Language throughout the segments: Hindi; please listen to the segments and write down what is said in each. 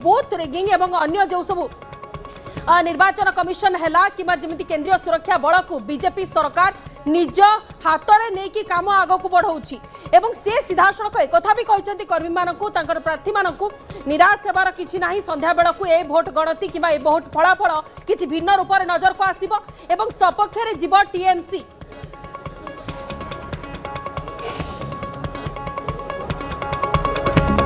बूथ रिगिंग एवं अन्य जो सब निर्वाचन कमिशन हैला किमा जमिति केंद्रीय सुरक्षा बल को बीजेपी सरकार निज हाथ में नहीं काम आग को बढ़ाऊँगी एवं से सीधा सड़क एक भी कहते कर्मी मानू प्रार्थी मानू निराश होबार किसी ना संध्या बेल को ए भोट गणति कि भोट फलाफल किसी भिन्न रूप में नजर को आसब एवं सपक्ष जीव टीएमसी।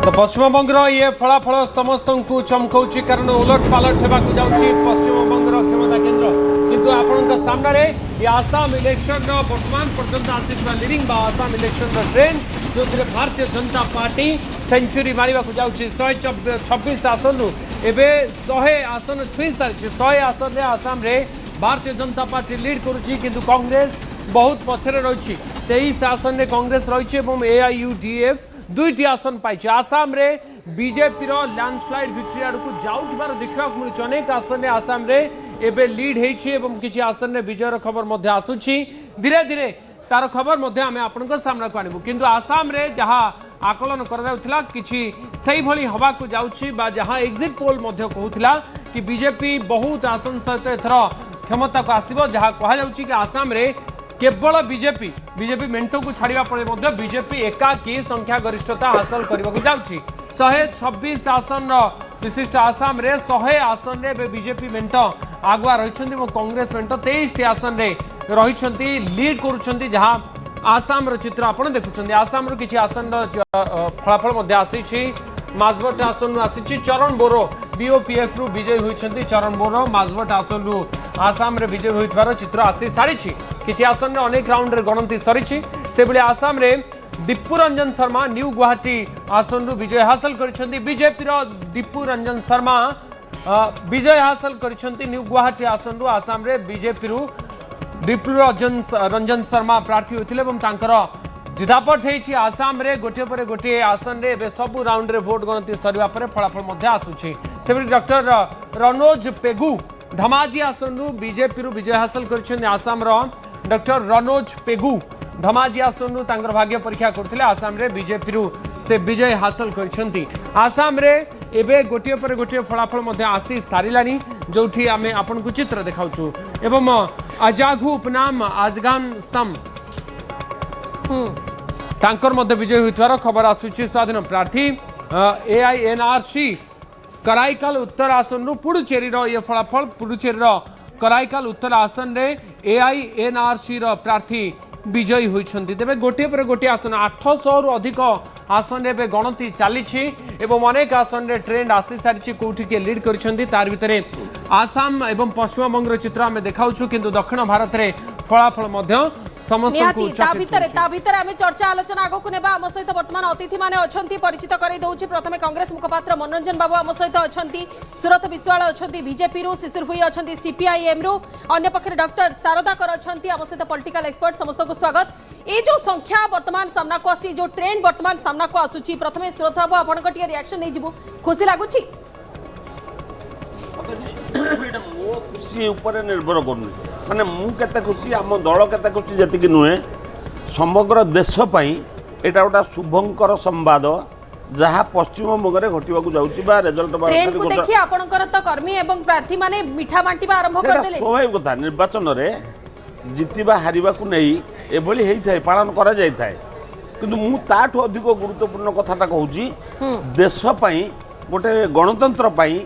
तो पश्चिम बंगर ये फलाफल समस्त को चमकाउची कारण उलट पालट होगा पश्चिम बंगर क्षमता केन्द्र किंतु आपण सामने ये आसाम इलेक्शन वर्तमान पर्यंत आसा लीडिंग आसाम इलेक्शन ट्रेंड जो भारतीय जनता पार्टी सेंचुरी मारिबा को जाउची 126 आसन रु एबे 100 आसन छुई सारी 100 आसन रे आसाम रे भारतीय जनता पार्टी लीड करुची किंतु कांग्रेस बहुत पछरे रही 23 आसन रे कांग्रेस रही एवं एआईयूडीएफ दुईटी आसन पाई आसाम रे बीजेपी लैंडस्लाइड विक्ट्री आड़ को जाऊर देखा मिलूँ अनेक आसन आसाम रे एबे लीड एवं किसी आसन रे विजयर खबर आसूची धीरे धीरे तार खबर आम आपण सामना को आणबू किंतु आसाम रे जहाँ आकलन करा किसी हवा को जाऊँगी जहाँ एग्जिट पोल कहूला कि बीजेपी बहुत आसन सहित एथर क्षमता को आसब जहाँ कहुच्छी कि आसाम रे केवल बीजेपी मेंटो को छाड़ा पर बीजेपी एकाकी संख्या गरिष्ठता हासिल करने को जाऊँगी 126 आसन विशिष्ट आसाम रे 100 आसन रे बीजेपी मेंट आगुआ रही कांग्रेस मेंट 23 आसन रे रही लीड करुँच जहाँ आसाम चित्र आप देखुं आसाम किसी आसन फलाफल आसी माजबट आसन आसी चरण बोरो बीओपीएफ रु विजयी होती चरण बोरो माजबट आसन रु आसाम रे विजयी होइथबार चित्र आसी सारी किसी आसन रे अनेक राउंड रे गणति सरी से बेले आसाम रे दीपू रंजन शर्मा न्यू गुवाहाटी आसन रु विजय हासिल करिसेंती बीजेपी रो दीपू रंजन शर्मा विजय हासिल करिसेंती न्यू गुवाहाटी आसन रु आसाम रे बीजेपी रु दीपू रंजन शर्मा प्रार्थी होतिले एवं तांकर जितापट होती आसाम रे गोटे पर गोटे आसन रे सबु राउंड रे भोट गणति सरिबा परे फलाफल आसुछि से डॉक्टर रनोज पेगू धमाजी आसन रु बीजेपी रु विजय हासिल करिसेंती आसाम रो डॉक्टर रनोज पेगू धमाजी आसन रु तांकर भाग्य परीक्षा करथिले आसाम रे बीजेपी रु से विजय हासिल करिसेंती आसाम रे एबे गोटे पर गोटे फलाफल आसी सारिलानी जोठी आमे आपन को चित्र देखाउछु एवं आजाघु उपनाम आजगान स्तंभ तांकर मध्य विजय होइथवार खबर आसुछि स्वाधीन प्रार्थी एआईएनआरसी कराईकाल उत्तर आसन रु पुडुचेरी रो ये फलाफल पुडुचेरी रो कराईकाल उत्तर आसन रे एआईएनआरसी रो प्रार्थी विजयी होइछंती तेबे गोटे पर गोटे आसन 800 रु अधिक आसन रे गणति चली एवं अनेक आसन रे ट्रेंड आसी सारी कोठी के लीड करिसेंती तार भितरे आसाम एवं पश्चिम बंगर चित्र आमे देखाउछु किंतु दक्षिण भारत रे फलाफल मध्य चर्चा आलोचना आगो नेबा आम सहित वर्तमान अतिथि माने अछंती परिचित करै दउछि प्रथमे कांग्रेस मुखपात्र मनोरंजन बाबू आम सहित अछंती सुरत विश्वाल अछंती बीजेपी रु शिशिर भुई अछंती सीपीआईएम रु अन्य पक्षरे डॉक्टर शारदा कर अछंती आम सहित पॉलिटिकल एक्सपर्ट समस्त को स्वागत ए जो संख्या वर्तमान सामना को आसी जो ट्रेंड वर्तमान सामना को आसुछि प्रथमे सुरत बाबू आपण कटिया रिएक्शन नै जिवु खुशी लागुछि मो खुशी ऊपर निर्भर करूनी माने मु केते खुशी आम दल केते खुशी जतिक नुहे समग्र देश पई एटा गोटा शुभंकर संवाद जहाँ पश्चिम बंगरे घटिबा को जाउची बा रिजल्ट बा ट्रेन को देखि आपनकर त कर्मी एवं प्रार्थी माने मिठा बांटीबा आरंभ कर देले स्वाभाविक कथा निर्वाचन रे जितिबा हारिबा को नै एभली हेई थाए पालन करा जाय थाए किंतु मु ताठ अधिक गुरुत्वपूर्ण कथाटा कहूची देश पई गोटे गणतंत्र पई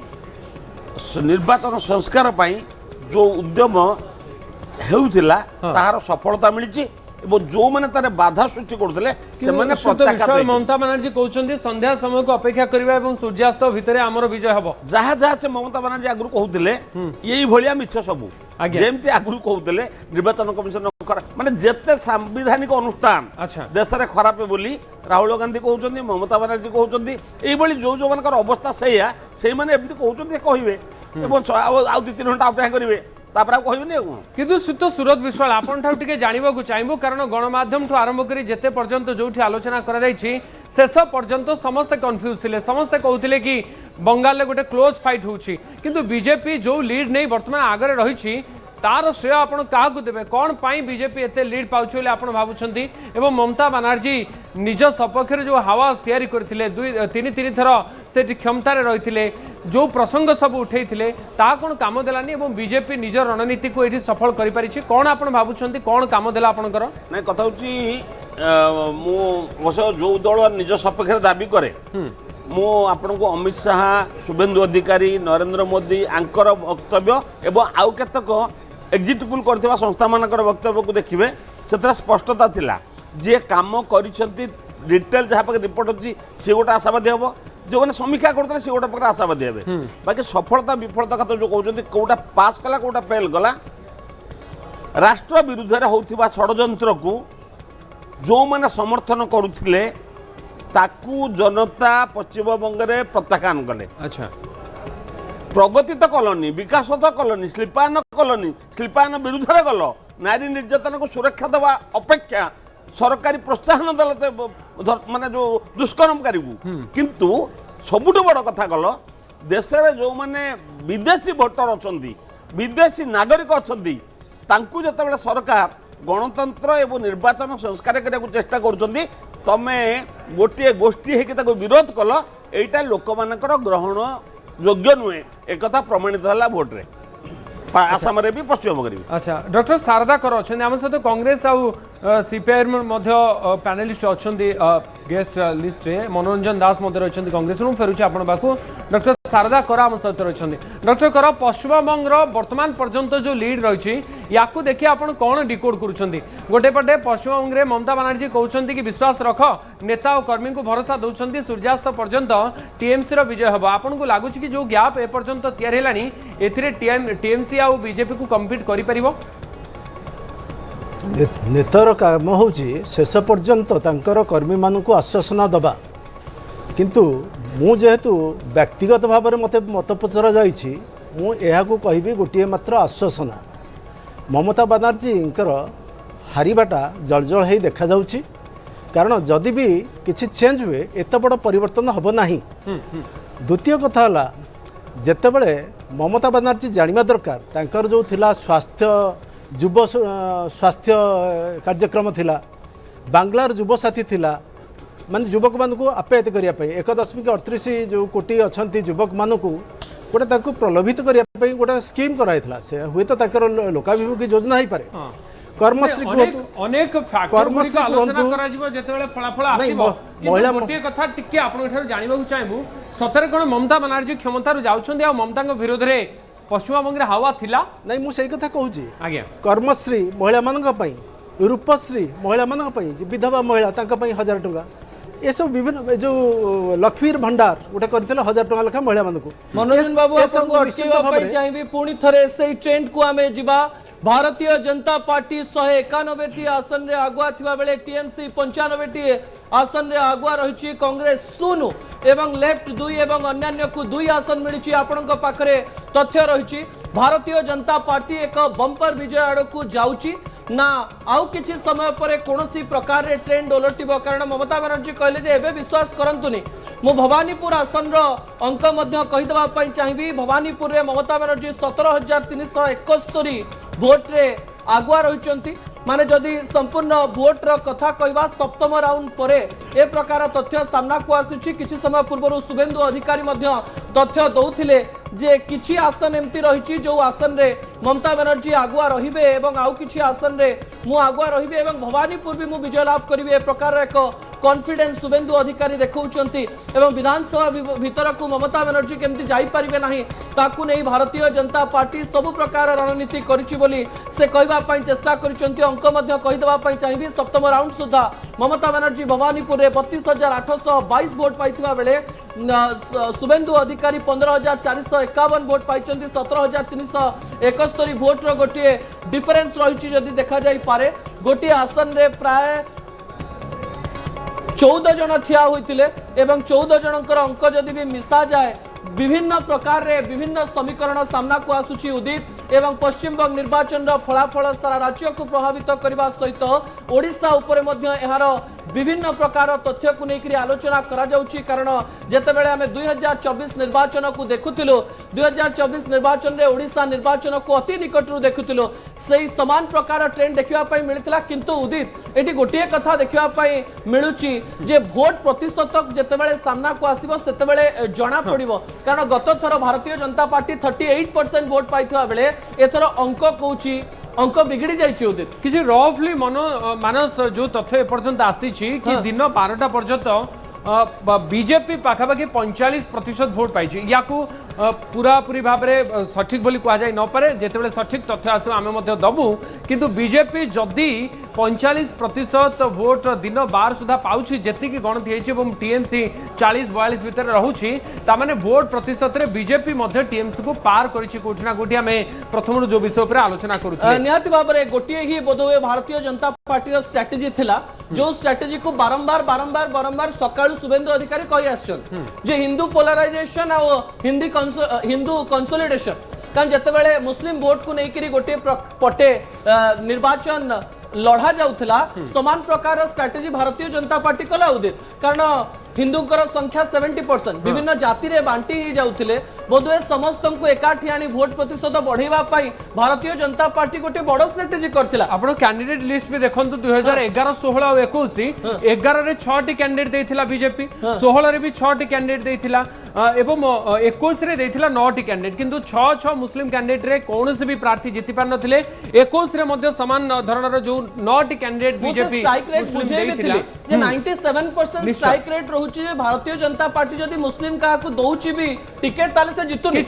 निर्वाचन संस्कार पई जो उद्यम हेउथिला ताहार सफलता मिलिछि एवं जो माने तारे बाधा सृष्टि करथिले से माने प्रत्याख्यात ममता बनर्जी कहउछन्ती संध्या समय को अपेक्षा करिबा एवं सूर्यास्त भितरे हमर विजय हबो जहा जहा से ममता बनर्जी आगु कहउथिले एई भलिया मिछ सबु जेमती आगु कहउथिले निर्वाचन कमिशन माने जेते संवैधानिक अनुष्ठान देश रे खराब बोली राहुल गांधी कहउछन्ती ममता बनर्जी कहउछन्ती एई भली जो जो मानकर अवस्था सेया सेई माने एबि कहउछन्ती कहिबे एवं आ 2-3 घंटा अपेक्षा करिवे किंतु सुरत विश्वाल आपण ठाउ टिके जानिबा को चाहबो कारण गणमाध्यम ठु आरंभ करी जेते पर्यंत जोठी आलोचना करा जायछि शेष पर्यंत समस्त कंफ्यूज थिले समस्त कहउथिले कि बंगाल ले गोटे क्लोज फाइट होछि किंतु बीजेपी जो लीड नै वर्तमान आगरे रहिछि तार श्रेय आपण काहाकू देबे कौन पाई बीजेपी एते लीड पाउछि बोले आपण भाबुछंती एवं ममता बनर्जी निज सपक्ष जो हवा तैयारी करथिले 2-3 थर से क्षमता रही जो प्रसंग सब उठे ता कौन काम देलानी एवं बीजेपी निज रणनीति को ये सफल कर पारिछि कौन आपण भाबुछंती कौन काम देला आपनकर नहीं कथा होची जो दल निज सपक्ष दाबी करे मु आपण को अमित शाह शुभेन्दु अधिकारी नरेंद्र मोदी आंकर वक्तव्य एवं आउ केतक एग्जिट पोल करथिबा संस्था मानकर वक्तव्य को देखिबे से स्पष्टता थिला जे काम करिसंती डिटेल जहाँ पाखे रिपोर्ट अच्छी सी गोटे आशावादी हम जो मैंने समीक्षा करते सी गोटे प्रकार आशावादी हे बाकी सफलता विफलता कथा जो कहते कौटा पास कला कौटा फेल कला राष्ट्र विरुद्ध होता षड्यंत्र को जो मैंने समर्थन करुले ताकू जनता पश्चिमबंग में प्रत्याख्यान कले अच्छा प्रगति तो कलनी विकास तो कलनी शिल्पायन विरुद्ध गल नारी निर्यातन को सुरक्षा देवा अपेक्षा सरकारी प्रोत्साहन देते माने जो दुष्कर्मकारी किंतु सबुठ बड़ कथा कल देश जो माने विदेशी भोटर अच्छा विदेशी नागरिक अच्छा जिते सरकार गणतंत्र एवं निर्वाचन संस्कार करने चेष्टा कर तमे गोटे गोष्ठी होकर विरोध कल यहाँ लोक मानकर ग्रहण योग्य नुहे एक प्रमाणित है भोट्रे आसाम भी पश्चिमबंग अच्छा डॉक्टर शारदा कर अच्छा आम सहित कांग्रेस आउ सीपीआईएम पैनलिस्ट अच्छा गेस्ट लिस्ट रे मनोरंजन दास रही कांग्रेस फेरुचे आपण पाखु डॉक्टर शारदा कर आम सहित रही डॉक्टर कर पश्चिमबंग वर्तमान पर्यंत जो लीड रही या देखिए आप कौन डिकोड करुँच गोटे पटे पश्चिमबंग में ममता बानार्जी कहते कि विश्वास रख नेता और कर्मी को भरोसा दौरान सूर्यास्त पर्यंत टीएमसी विजय हम आपको लगुच कि जो गैप एपर्यंत या टीएमसी आ बीजेपी को कम्पीट कर नेतार काम हूँ शेष पर्यंत तांकर कर्मी मानू आश्वासना दबा किंतु मु जेहेतु व्यक्तिगत भाव में मत मत पचरा जाइछि मु एहाकु कहबी गोटे मात्र आश्वासना ममता बानार्जी हारिबाटा जलजल हो देखा जाउछि कारण जदि भी किछि चेंज हुए एत बड़ परिवर्तन हब नाही द्वितीय कथा हला जेतेबेले ममता बानार्जी जानिबा दरकार तांकर जो थिला स्वास्थ्य युव स्वास्थ्य कार्यक्रम थिला बांग्लार युवसाथी थिला माने युवक मानू आप्यायित करने 1.38 जो कोटी अच्छा युवक मानू गोटे ताकू प्रलोभित करने गोटे स्कीम कराइला से हुए तो ताकर लोकाभिमुखी योजना हो पारे कर्मश्री अनेक फैक्टर आलोचना करा जिवो जेतेबेले फलाफल आसीबो महिला गोटे कथा टिके आपन ठार जानिबा चाहबू सतरे कोन ममता बानार्जी क्षमतार जाउछन्दी आ ममता विरोध रे पश्चिमबंग हावा थिला नहीं मु सही कथा कहूँ आज्ञा कर्मश्री महिला मानक पई रूपश्री महिला मानक पई विधवा महिला तांका पई 1000 टंका ये सब विभिन्न जो लक्ष्मीर भंडार गोटे करथिले 1000 टंका लेखा महिला मानक मनोरंजन बाबू आपन को अटकेबा पई चाहिबी पुणी थरे से ट्रेंड को आमे जिबा भारतीय जनता पार्टी 191 आसन रे आगुआ थिबा बेले टीएमसी 95 आसन रे आगुआ रही कांग्रेस 0 एवं लेफ्ट 2 एवं अन्य को 2 आसन मिली आपण पाखरे तथ्य रही भारतीय जनता पार्टी एक बंपर विजय आड़ को जाऊँगी ना आउ किछि समय पर कोनोसी प्रकार रे ट्रेंड ओलटिबो कारण ममता बनर्जी कहले जे एबे विश्वास करंतुनी मु भवानीपुर आसन रो अंक मध्य कहि देबा पई चाहिबी भवानीपुर रे ममता बनर्जी 17371 भोट रे आगुआ रहिचंती माने जदि संपूर्ण भोट रो कथा कहबा सप्तम राउंड परे ए प्रकार तथ्य सामना को आसी किछि समय पूर्व शुभेन्दु अधिकारी मध्य तथ्य दौथिले जे किछि आसन एमती रही जो आसन रे ममता बनर्जी आगुआ रहिबे एवं आउ किछि आसन रे मु आगुआ रहिबे एवं भवानीपुर भी मु विजय लाभ करिबे ए प्रकार एक कॉन्फिडेंस शुभेन्दु अधिकारी देखौचंती एवं विधानसभा भीतर को ममता बनर्जी केमती जाई परिबे नाही ताकू नै भारतीय जनता पार्टी सब प्रकार रणनीति करिछि बोली से कहबा पई चेष्टा करिसंती अंक मध्य कहि देबा पई चाहिबी सप्तम राउंड सुधा ममता बनर्जी भवानीपुर रे 32822 वोट पाइथिबा बेले शुभेन्दु अधिकारी 15451 वोट पाइचंती 17371 वोट रो गोटे डिफरेंस रही जदि देखा जाई पारे गोटे आसन रे प्राय 14 जन ठिया होइतिले एवं 14 जनकर अंक जदि भी मिसा जाए विभिन्न प्रकार रे विभिन्न समीकरण सामना को आसुची उदित एवं पश्चिमबंग निर्वाचन फलाफल सारा राज्य को प्रभावित करने सहित ओडिशा उपरे मध्य एहार विभिन्न प्रकार तथ्य को लेकर आलोचना करा जाउची कारण जेतेबेले आमे 2024 निर्वाचन को देखुतिलो 2024 निर्वाचन रे ओडिशा निर्वाचन को अति निकट रु देखुतिलो सही समान प्रकार ट्रेंड देखिबा पई मिलितला किंतु उदित एटी गोटिए कथा देखिबा पई मिलुची जे भोट प्रतिशत जेतेबेले सामना को आसीबो सेतेबेले जणा पड़िबो कारण गत थर भारतीय जनता पार्टी 38% वोट पाइथिबा बेले एथर अंक कहूची अंक बिगड़ी जाइए उदित किसी रफली मानस जो तथ्य एपर्यंत आसी कि दिन 12टा पर्यंत बीजेपी पाखापाखि 45% भोट पाई या पूरा पूरी भाव में सठिक बोली कहुई न पारे जितेबाला सठिक तथ्य आस आम दबू किंतु बीजेपी जदि 45% भोट दिन 12 सुधा पाउछि जेति गणति टीएमसी 40-42 भितर रहुछि तामाने भोट प्रतिशत रे बीजेपी मध्य टीएमसी को पार करिछि कोठी ना कोठी आमे प्रथम जो विषय पर आलोचना करूछि निहाती भाव में गोटे ही बोधवे भारतीय जनता पार्टी रो स्ट्रेटजी थिला जो स्ट्रेटजी को बारंबार सकाळु शुभेंदु अधिकारी कहि आछन जे हिंदू पोलराइजेशन आ हिंदू कंसोलिडेशन कारण जेतेबेले मुस्लिम वोट को लेकर गोटे पटे निर्वाचन लड़ा जाउथला समान प्रकार स्ट्रेटजी भारतीय जनता पार्टी कला उदित कारण हिंदूंकर संख्या 70% विभिन्न जाति रे बांटी ही जाउथिले बोधवे समस्त को एकाठी आनी भोट प्रतिशत बढ़ेवा पाई भारतीय जनता पार्टी गोटे बड़ स्ट्रेटजी करथिला आपण कैंडिडेट लिस्ट में देखंतु 2011 16 और 21 11 रे 6 टी कैंडिडेट देथिला बीजेपी 16 रे भी 6 टी कैंडिडेट देथिला एवं 21 रे देथिला 9 टी कैंडिडेट किंतु 6 मुस्लिम कैंडिडेट रे कोनोसी भी प्रार्थी जीति पार नथिले 21 रे मध्य समान धरणर जो 9 T candidate BJP strike rate बुझे भी जे 97% strike rate Bharatiya Janata party जदि मुस्लिम का दौची भी टिकेट ताले से जितुनी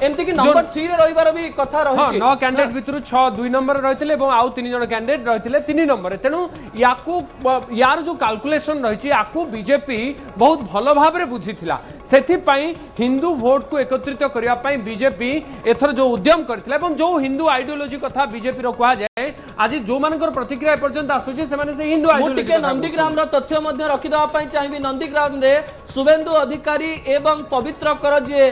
एमती कि नंबर 3 रे रहिबार भी कथा रहिछि 9 कैंडिडेट भितरु 6 2 नंबर रहितले एवं आउ 3 जण कैंडिडेट रहितले 3 नंबर तेनु यार जो कैलकुलेशन रहिछि याकू बीजेपी बहुत भलो भाव रे बुझिथिला सेथिपाई हिंदू वोट को एकत्रित करिया पाई बीजेपी एथर जो उद्यम करथिला एवं जो हिंदू आइडियोलॉजी कथा बीजेपी रो कहा जाय आज जो मानकर प्रतिक्रिया पर्यंत आसुची से माने से हिंदू आइडियोलॉजी मुटिके नंदीग्राम रो तथ्य मध्ये रखि दवा पाई चाहिबी नंदीग्राम रे शुभेंदु अधिकारी एवं पवित्र कर जे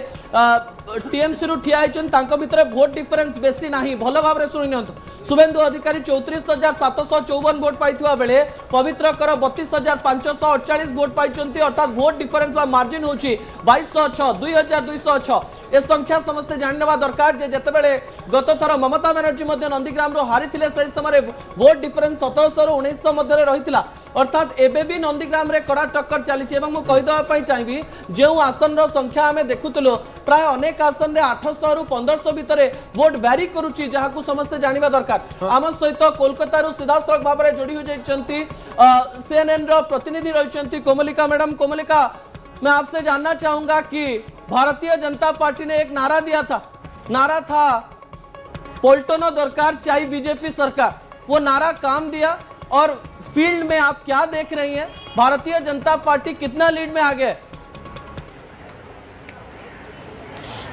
टीएमसी रु ठिया आइचन तांको भितरे वोट डिफरेंस बेसी नाही भलो भाव रे सुनि नंत शुभेंदु अधिकारी 34754 वोट पाइथिबा बेले पवित्र कर 32548 वोट पाइचंती अर्थात वोट डिफरेंस बा मार्जिन होची 2206 2206 ए संख्या समस्त जानवा दरकार जे जते बेले गत थर ममता बनर्जी मध्ये नंदीग्राम रो हारिथिले सही समय वोट डिफरेंस 1700 रु 1900 मध्ये रे रहितिला अर्थात एबे भी नंदीग्राम रे कड़ा टक्कर चली एवं मु कहि दवा पई चाहिबी जे आसन रो संख्या हमें देखुतलो प्राय अनेक आसन रे 800 रु 1500 भितरे वोट वैरी करूची जहा को समस्त जानिबा दरकार आम सहित कोलकाता रु सीधा सड़क भाव में जोड़ी हो जाइछंती सीएनएन रो प्रतिनिधि रहिछंती कोमलिका मैडम कोमलिका मैं आपसे जानना चाहूंगा कि भारतीय जनता पार्टी ने एक नारा दिया था नारा था पलटनो दरकार चाहिए बीजेपी सरकार वो नारा काम दिया और फील्ड में आप क्या देख रही हैं भारतीय जनता पार्टी कितना लीड में आ गए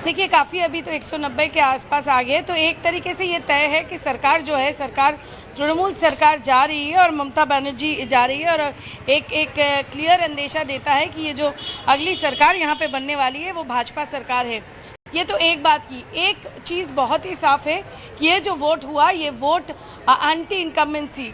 देखिए काफ़ी अभी तो 190 के आसपास आ गए तो एक तरीके से ये तय है कि सरकार जो है सरकार तृणमूल सरकार जा रही है और ममता बनर्जी जा रही है और एक क्लियर अंदेशा देता है कि ये जो अगली सरकार यहाँ पे बनने वाली है वो भाजपा सरकार है। ये तो एक बात की एक चीज़ बहुत ही साफ है कि ये जो वोट हुआ ये वोट एंटी इनकम्बेंसी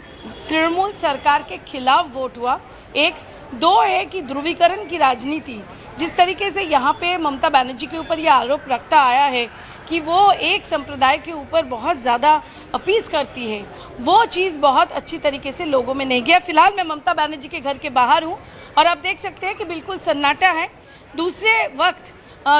तृणमूल सरकार के खिलाफ वोट हुआ। एक दो है कि ध्रुवीकरण की राजनीति जिस तरीके से यहाँ पे ममता बनर्जी के ऊपर ये आरोप रखता आया है कि वो एक संप्रदाय के ऊपर बहुत ज़्यादा अपीस करती है वो चीज़ बहुत अच्छी तरीके से लोगों में नहीं गया। फिलहाल मैं ममता बनर्जी के घर के बाहर हूँ और आप देख सकते हैं कि बिल्कुल सन्नाटा है। दूसरे वक्त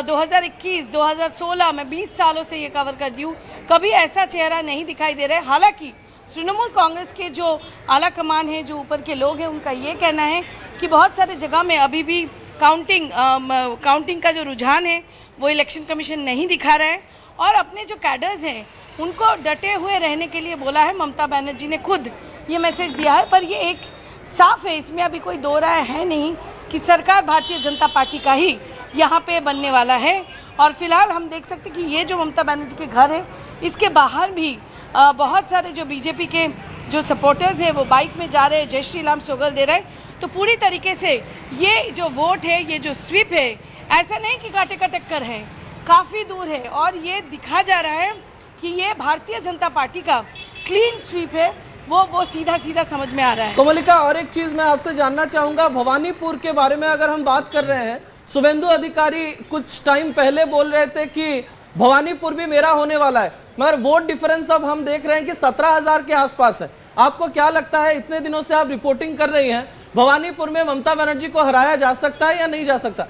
2021-2016 में 20 सालों से ये कवर कर रही हूँ कभी ऐसा चेहरा नहीं दिखाई दे रहा है। हालांकि तृणमूल कांग्रेस के जो आला कमान है जो ऊपर के लोग हैं उनका ये कहना है कि बहुत सारे जगह में अभी भी काउंटिंग का जो रुझान है वो इलेक्शन कमीशन नहीं दिखा रहा है और अपने जो कैडर्स हैं उनको डटे हुए रहने के लिए बोला है। ममता बनर्जी ने खुद ये मैसेज दिया है पर ये एक साफ है इसमें अभी कोई दो राय है नहीं कि सरकार भारतीय जनता पार्टी का ही यहाँ पे बनने वाला है। और फिलहाल हम देख सकते हैं कि ये जो ममता बनर्जी के घर है इसके बाहर भी बहुत सारे जो बीजेपी के जो सपोर्टर्स हैं वो बाइक में जा रहे हैं, जय श्री राम स्लोगन दे रहे हैं। तो पूरी तरीके से ये जो वोट है ये जो स्वीप है ऐसा नहीं कि कांटे का टक्कर है, काफ़ी दूर है और ये दिखा जा रहा है कि ये भारतीय जनता पार्टी का क्लीन स्वीप है। वो सीधा सीधा समझ में आ रहा है। कोमलिका, और एक चीज मैं आपसे जानना चाहूंगा, भवानीपुर के बारे में अगर हम बात कर रहे हैं, शुभेंदु अधिकारी कुछ टाइम पहले बोल रहे थे कि भवानीपुर भी मेरा होने वाला है, मगर वोट डिफरेंस अब हम देख रहे हैं कि 17,000 के आसपास है। आपको क्या लगता है, इतने दिनों से आप रिपोर्टिंग कर रही हैं, भवानीपुर में ममता बनर्जी को हराया जा सकता है या नहीं जा सकता?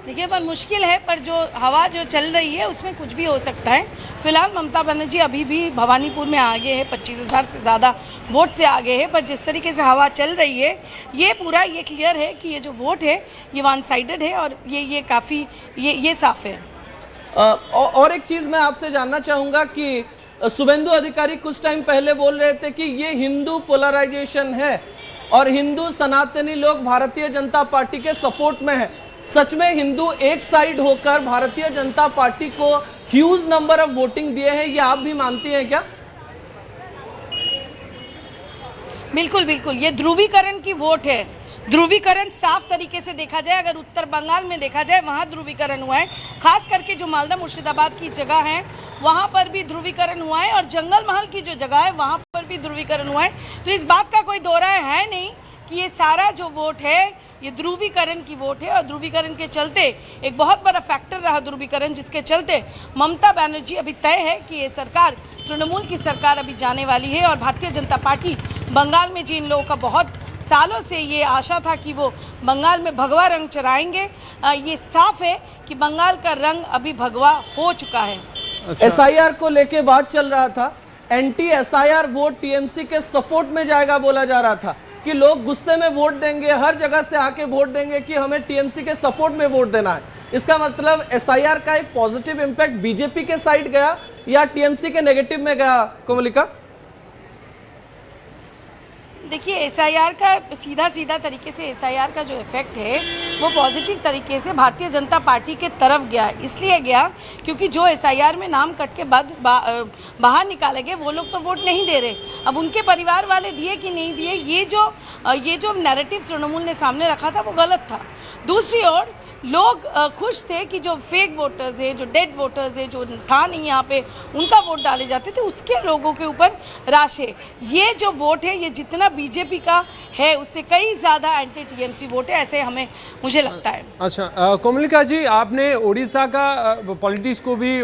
देखिए, पर मुश्किल है, पर जो हवा जो चल रही है उसमें कुछ भी हो सकता है। फिलहाल ममता बनर्जी अभी भी भवानीपुर में आगे है, 25,000 से ज़्यादा वोट से आगे है, पर जिस तरीके से हवा चल रही है ये पूरा ये क्लियर है कि ये जो वोट है ये वन साइडेड है और ये काफ़ी ये साफ है। और एक चीज़ मैं आपसे जानना चाहूँगा कि शुभेंदु अधिकारी कुछ टाइम पहले बोल रहे थे कि ये हिंदू पोलराइजेशन है और हिंदू सनातनी लोग भारतीय जनता पार्टी के सपोर्ट में है। सच में हिंदू एक साइड होकर भारतीय जनता पार्टी को ह्यूज नंबर ऑफ वोटिंग दिए हैं, ये आप भी मानती हैं क्या? बिल्कुल बिल्कुल, ये ध्रुवीकरण की वोट है। ध्रुवीकरण साफ तरीके से देखा जाए, अगर उत्तर बंगाल में देखा जाए वहाँ ध्रुवीकरण हुआ है, खास करके जो मालदा मुर्शिदाबाद की जगह है वहाँ पर भी ध्रुवीकरण हुआ है और जंगल महल की जो जगह है वहाँ पर भी ध्रुवीकरण हुआ है। तो इस बात का कोई दो राय है नहीं कि ये सारा जो वोट है ये ध्रुवीकरण की वोट है और ध्रुवीकरण के चलते एक बहुत बड़ा फैक्टर रहा ध्रुवीकरण, जिसके चलते ममता बनर्जी अभी तय है कि ये सरकार तृणमूल की सरकार अभी जाने वाली है और भारतीय जनता पार्टी बंगाल में जिन लोगों का बहुत सालों से ये आशा था कि वो बंगाल में भगवा रंग चढ़ाएंगे, ये साफ है कि बंगाल का रंग अभी भगवा हो चुका है। एसआईआर को लेके बात चल रहा था, एंटी एसआईआर वोट टीएमसी के सपोर्ट में जाएगा बोला जा रहा था कि लोग गुस्से में वोट देंगे, हर जगह से आके वोट देंगे कि हमें टीएमसी के सपोर्ट में वोट देना है। इसका मतलब एसआईआर का एक पॉजिटिव इंपैक्ट बीजेपी के साइड गया या टीएमसी के नेगेटिव में गया? कोमलिका, देखिए, एसआईआर का सीधा तरीके से एसआईआर का जो इफेक्ट है वो पॉजिटिव तरीके से भारतीय जनता पार्टी के तरफ गया। इसलिए गया क्योंकि जो एसआईआर में नाम कट के बाद बाहर निकाले गए वो लोग तो वोट नहीं दे रहे। अब उनके परिवार वाले दिए कि नहीं दिए, ये जो नैरेटिव तृणमूल ने सामने रखा था वो गलत था। दूसरी ओर लोग खुश थे कि जो फेक वोटर्स है, जो डेड वोटर्स है, जो था नहीं यहाँ पे, उनका वोट डाले जाते थे, उसके लोगों के ऊपर राश है। ये जो वोट है ये जितना बीजेपी का है उससे कई ज़्यादा एंटी टीएमसी वोट है, ऐसे मुझे लगता है। अच्छा, कोमलिका जी, आपने ओडिशा का पॉलिटिक्स को भी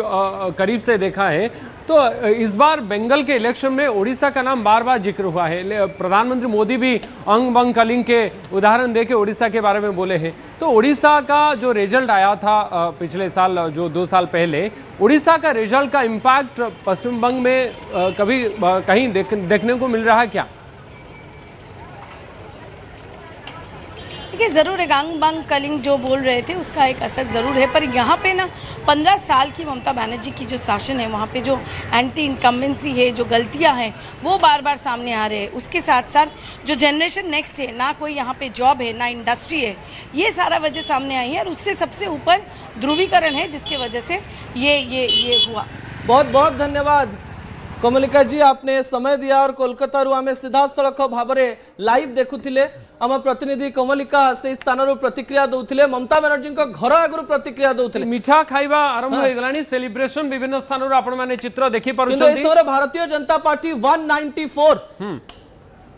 करीब से देखा है, तो इस बार बंगाल के इलेक्शन में ओडिशा का नाम बार बार जिक्र हुआ है। प्रधानमंत्री मोदी भी अंग बंग कलिंग के उदाहरण देके ओडिशा के बारे में बोले हैं। तो ओडिशा का जो रिजल्ट आया था पिछले साल, जो 2 साल पहले, ओडिशा का रिजल्ट का इम्पैक्ट पश्चिम बंग में कभी कहीं देखने को मिल रहा है क्या? देखिए, ज़रूर एक अंग बंग कलिंग जो बोल रहे थे उसका एक असर ज़रूर है, पर यहाँ पे ना 15 साल की ममता बनर्जी की जो शासन है वहाँ पे जो एंटी इनकम्बेंसी है, जो गलतियाँ हैं वो बार बार सामने आ रहे हैं। उसके साथ साथ जो जनरेशन नेक्स्ट है, ना कोई यहाँ पे जॉब है ना इंडस्ट्री है, ये सारा वजह सामने आई है और उससे सबसे ऊपर ध्रुवीकरण है जिसकी वजह से ये हुआ। बहुत बहुत धन्यवाद कोमलिका जी, आपने समय दिया और कोलकाता रू आम सीधा सड़क भाव लाइव देखुले। आम प्रतिनिधि कोमलिका से स्थान प्रतिक्रिया दौले, ममता बनर्जी घर आगु प्रतिक्रिया दौले। मिठा खाइबा आरंभ हो गलानी, सेलिब्रेशन विभिन्न स्थान आपण माने चित्र देखि पारुछन्ती। किंतु भारतीय जनता पार्टी 194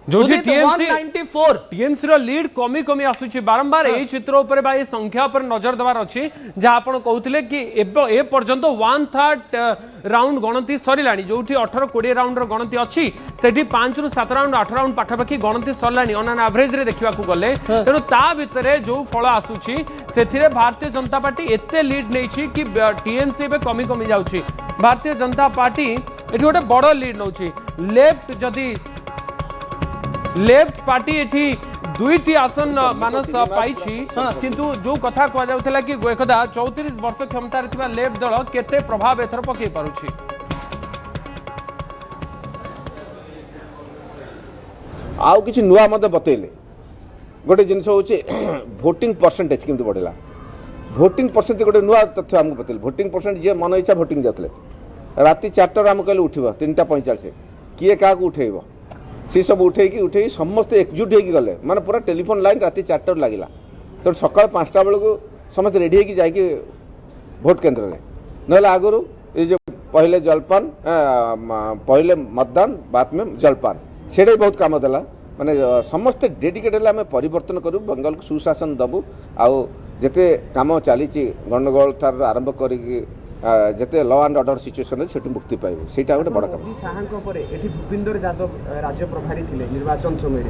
जो टीएमसी रो लीड कमी कमी आसुची बारंबार ए चित्र ऊपर बा ए संख्या ऊपर नजर देवार अछि, जे आपण कहउथिले कि ए पर्यंत 1/3 राउंड गणति सरिलानी, जोठी 18-20 राउंड रो गणति अछि, सेठी 5 रु 7 राउंड 8 राउंड पाखापाखी गणति सरलानी ऑन एन एवरेज रे देखिबा को गले। तेनो ता भितरे जो फल आसुची सेथिरे भारतीय जनता पार्टी एते लीड नेछि कि टीएमसी बे कमी कमी जाउची। भारतीय जनता पार्टी एठी गोटे बड़ लीड नउची। लेफ्ट पार्टी एठी 2टी आसन मानस पाइछि, किंतु जो कथा कह जाउथला कि एकदा 34 वर्ष क्षमता रे थिबा लेफ्ट दल केते प्रभाव एथर पके पारुछि। आउ किछि नुआ मते बतेले गोटे जिनस होछि वोटिंग परसेंटेज किंतु बढ़ला। वोटिंग परसेंटेज गोटे नुआ तथ्य हमको बतेले। वोटिंग परसेंट जे मन इच्छा वोटिंग जातले, राति 4टा हम कहले उठिबो 3:45 किए का उठेइबो, सी सब उठे समस्ते एकजुट होगी गले, माने पूरा टेलीफोन लाइन राति 4टा लगिला। तो सकाल 5टा बेलू समस्त रेडी होगी जाकि भोट केन्द्र में, ना आगु ये जो पहले जलपान पहले मतदान बाद में जलपान सेटा भी बहुत काम देला माने समस्ते डेडिकेटेडली आम परिवर्तन करूँ बंगाल को सुशासन दबू आउ जिते काम चली गंडगोल ठार आरंभ करिकी जिते लॉ एंड ऑर्डर सिचुएशन से मुक्ति पाइबे सेटा गोटे बड़ काम भूपिंदर यादव राज्य प्रभारी थिले निर्वाचन समय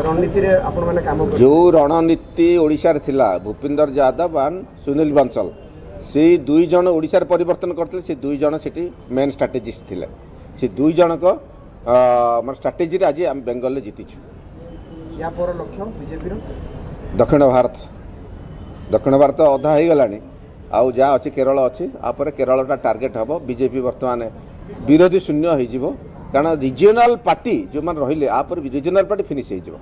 रणनीति रे आपण माने काम जो रणनीति ओडिशा रे थिला भूपिंदर यादव एंड सुनील बंसल से दुई जन ओडिशा रे परिवर्तन करते से दुई जन सेठी मेन स्ट्रेटेजिस्ट थिले से दुई जन को मन स्ट्राटेजी रे आज आम बेंगल रे जीतीछु या पर लक्ष्य बीजेपी रो दक्षिण भारत अधा हो गलानी आउ जहाँ अच्छी केरल अच्छी आपर केरलटा टार्गेट हम बीजेपी बर्तमान विरोधी शून्य हो कारण रिजनल पार्टी जो मैंने रहिले आपर रिजनल पार्टी फिनिश हो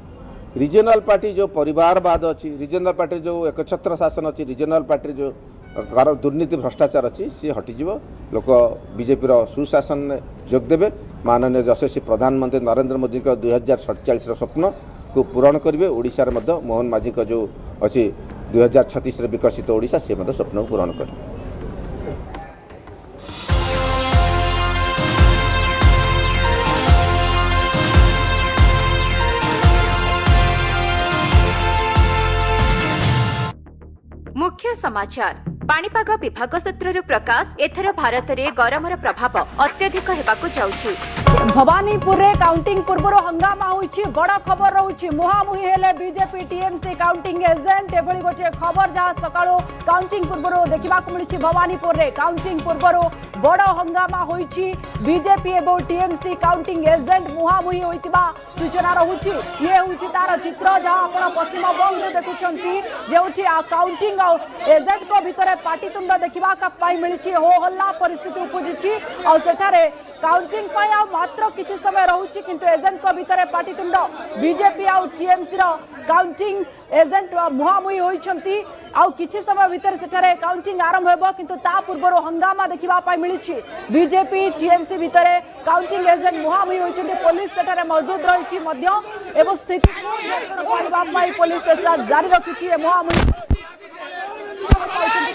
रिजनल पार्टी जो परिवारवाद अच्छी रिजनल पार्टी जो एकछत्र शासन अच्छी रिजनल पार्टी जो दुर्नीति भ्रष्टाचार अच्छी सी हटिଯିव लोक बीजेपी सुशासन में जोगदेवे माननीय यशस्वी प्रधानमंत्री नरेंद्र मोदी का 2047 स्वप्न को पूरण करेंगे ओडिशा रे मध्य मोहन माझी का जो अच्छी 2036 विकसित ओडिशा से स्वप्न को पूरण करेंगे। मुख्य समाचार पाणीपाग विभाग सूत्रରୁ प्रकाश एथर भारत रे गरमर प्रभाव अत्यधिक हेबाकु जाउछि। भवानीपुर रे काउंटिंग पूर्व हंगामा होइछि बड़ खबर रहउछि मुहामुही हेले बीजेपी टीएमसी काउंटिंग एजेंट एभली गोटे खबर जहाँ सकाळो काउंटिंग पूर्व देखा मिली भवानीपुर रे काउंटिंग पूर्व बड़ हंगामा होइछि बीजेपी एवं टीएमसी काउंटिंग एजेंट मुहामुही होइतिबा सूचना रहउछि ये होइछि तार चित्र जहाँ आपण पश्चिम बंग रे देखुछंती जेउठी काउंटिंग एजेंट को भीतर पाटितुंड देखा मिली हो हल्ला परिस्थिति उपजिछि और सेठारे काउंटिंग मात्र किछि समय रहउछि किंतु एजेंट को भीतर पाटितुंड बीजेपी आ टीएमसी रो काउंटिंग एजेंट मुहामुही होइछंती आउ किछि समय भीतर सेठारे काउंटिंग आरंभ हेबो किंतु ता पूर्व हंगामा देखा मिली बीजेपी टीएमसी भीतर काउंटिंग एजेंट मुहामुही होइछंती पुलिस सेठारे मौजूद रहिछि मध्य एवं स्थिति को नियंत्रण करबा पई पुलिस जारी रखिछि मुहामुही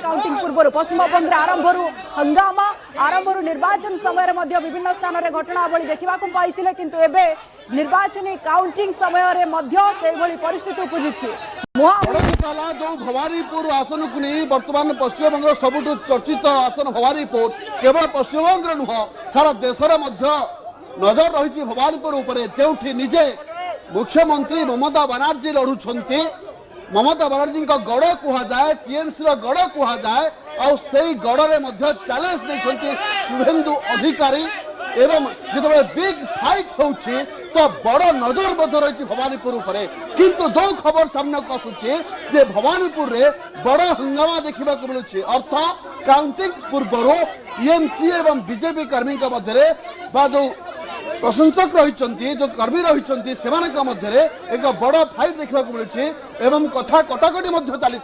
काउंटिंग पूर्व पश्चिम बंग आरंभ हंगामा आरंभ निर्वाचन समय विभिन्न स्थान में घटनावली देखा पाई किंतु एबे निर्वाचन काउंटिंग समय परिस्थिति उपजी जो भवानीपुर आसन को नहीं बर्तमान पश्चिम बंग सबुठ चर्चित आसन भवानीपुर केवल पश्चिम बंग नुह सारा देश नजर रही भवानीपुर जो निजे मुख्यमंत्री ममता बनर्जी लड़ुंट ममता बनर्जी गड़ कहुए टीएमसी गड़ कहुए और से गड़े चैलेंज नहीं शुभेन्दु अधिकारी एवं जो बिग फाइट हो तो बड़ नजर रही भवानीपुर किंतु जो खबर सामने को आसूची जे भवानीपुर रे बड़ हंगामा देखा मिलूँ अर्थ काउंटिंग पूर्व टीएमसी एवं बीजेपी कर्मी मध्य जो प्रशंसक रही जो कर्मी रही एक बड़ फाइट देखा मिलूँ एवं कथा कटाकटी चली।